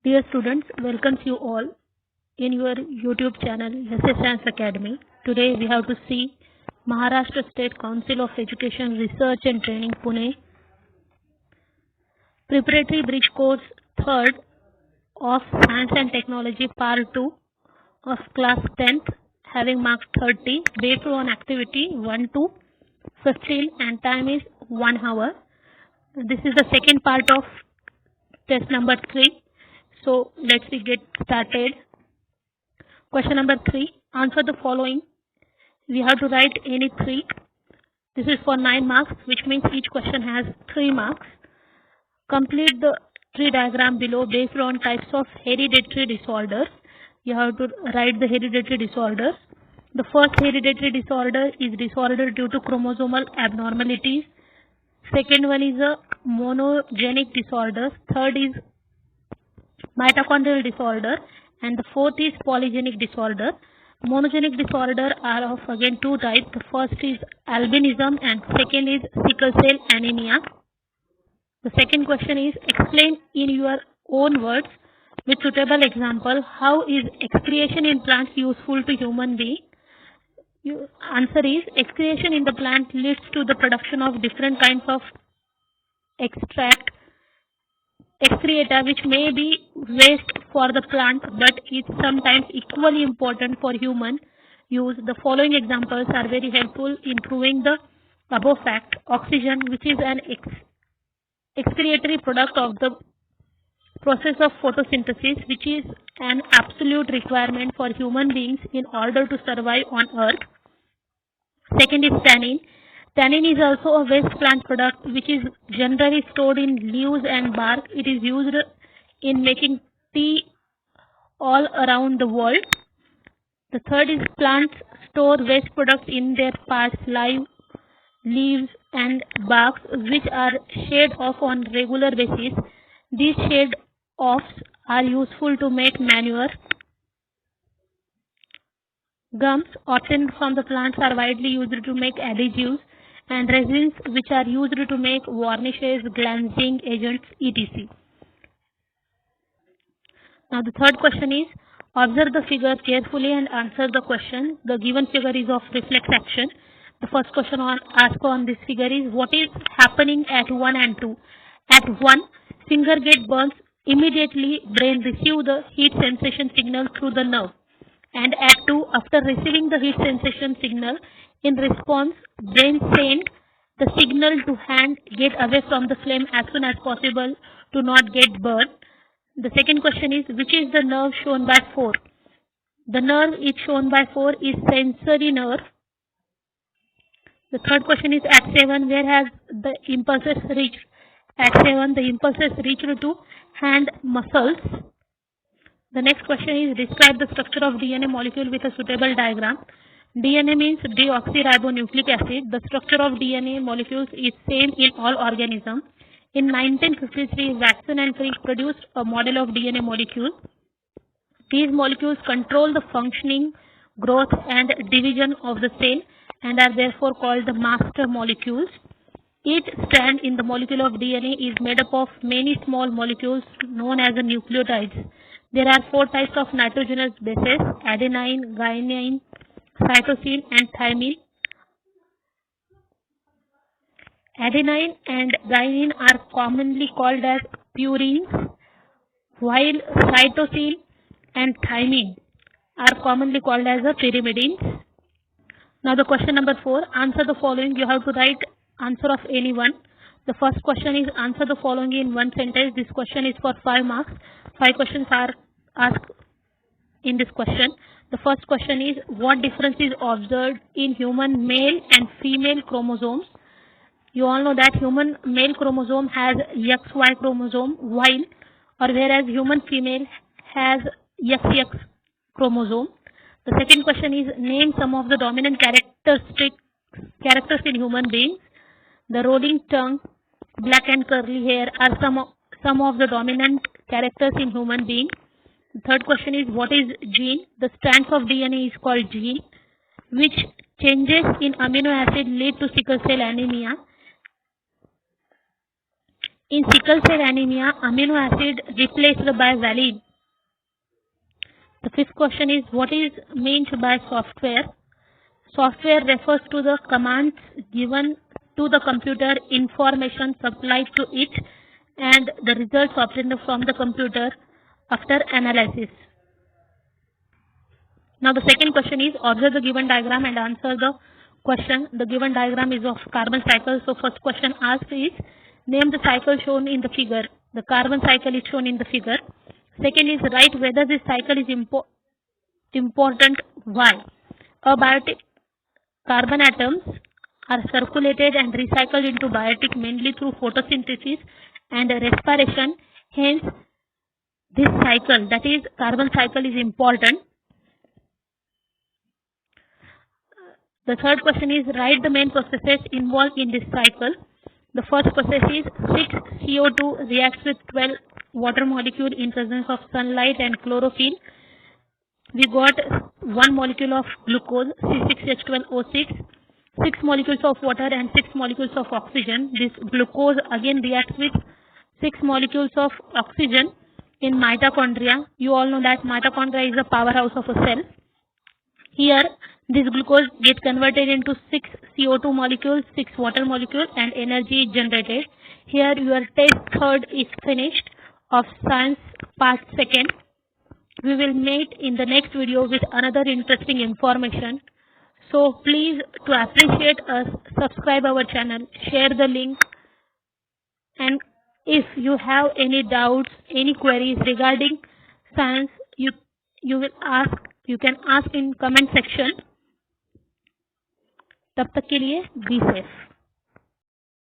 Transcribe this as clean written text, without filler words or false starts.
Dear students, welcomes you all in your YouTube channel SS Science Academy. Today we have to see Maharashtra State Council of Education Research and Training Pune Preparatory Bridge Course 3rd of Science and Technology Part 2 of Class 10th having marks 30 based on activity 1 to 15 and time is 1 hour. This is the second part of test number 3. So let's get started. Question number 3. Answer the following. We have to write any 3. This is for 9 marks, which means each question has 3 marks. Complete the tree diagram below based on types of hereditary disorders. You have to write the hereditary disorders. The first hereditary disorder is disorder due to chromosomal abnormalities. Second one is a monogenic disorder. Third is mitochondrial disorder, and the fourth is polygenic disorder. Monogenic disorder are of again 2 types. The first is albinism and second is sickle cell anemia. The second question is explain in your own words with suitable example how is excretion in plants useful to human being. Answer is excretion in the plant leads to the production of different kinds of excreta which may be waste for the plant but is sometimes equally important for human use. The following examples are very helpful in proving the above fact. Oxygen, which is an excretory product of the process of photosynthesis, which is an absolute requirement for human beings in order to survive on earth. Second is tannin. Tannin is also a waste plant product which is generally stored in leaves and bark. It is used in making tea all around the world. The third is plants store waste products in their parts, leaves and barks, which are shed off on regular basis. These shed offs are useful to make manure. Gums obtained from the plants are widely used to make adhesives, and resins which are used to make varnishes, glazing agents, etc. Now the third question is observe the figure carefully and answer the question. The given figure is of reflex action. The first question asked on this figure is what is happening at 1 and 2. At 1, finger get burns. Immediately brain receive the heat sensation signal through the nerve. And at 2, after receiving the heat sensation signal, in response, brain send the signal to hand get away from the flame as soon as possible to not get burned. The second question is which is the nerve shown by 4? The nerve is shown by 4 is sensory nerve. The third question is at 7 where has the impulses reached? At 7 the impulses reached to hand muscles. The next question is describe the structure of DNA molecule with a suitable diagram. DNA means deoxyribonucleic acid. The structure of DNA molecules is same in all organisms. In 1953, Watson and Crick produced a model of DNA molecule. These molecules control the functioning, growth and division of the cell and are therefore called the master molecules. Each strand in the molecule of DNA is made up of many small molecules known as the nucleotides. There are 4 types of nitrogenous bases: adenine, guanine, cytosine and thymine. Adenine and guanine are commonly called as purines, while cytosine and thymine are commonly called as the pyrimidines. Now the question number 4, answer the following. You have to write answer of any one. The first question is answer the following in one sentence. This question is for 5 marks. 5 questions are asked in this question. The first question is what difference is observed in human male and female chromosomes? You all know that human male chromosome has XY chromosome whereas human female has XX chromosome. The second question is name some of the dominant characters in human beings. The rolling tongue, black and curly hair are some of the dominant characters in human being. The third question is what is gene? The strands of DNA is called gene. Which changes in amino acid lead to sickle cell anemia? In sickle cell anemia, amino acid replaced by valine. The fifth question is, what is meant by software? Software refers to the commands given to the computer, information supplied to it, and the results obtained from the computer after analysis. Now the second question is, observe the given diagram and answer the question. The given diagram is of carbon cycle. So first question asked is, name the cycle shown in the figure. The carbon cycle is shown in the figure. Second is, write whether this cycle is important. Why? Abiotic carbon atoms are circulated and recycled into biotic mainly through photosynthesis and respiration. Hence, this cycle, that is carbon cycle, is important. The third question is, write the main processes involved in this cycle. The first process is 6 CO2 reacts with 12 water molecule in presence of sunlight and chlorophyll. We got 1 molecule of glucose, C6H12O6, 6 molecules of water and 6 molecules of oxygen. This glucose again reacts with 6 molecules of oxygen in mitochondria. You all know that mitochondria is the powerhouse of a cell. Here, this glucose gets converted into 6 CO2 molecules, 6 water molecules, and energy is generated. Here, your test third is finished of science part second. We will meet in the next video with another interesting information. So please, to appreciate us, subscribe our channel, share the link, and if you have any doubts, any queries regarding science, you can ask in comment section. तब तक के लिए be safe.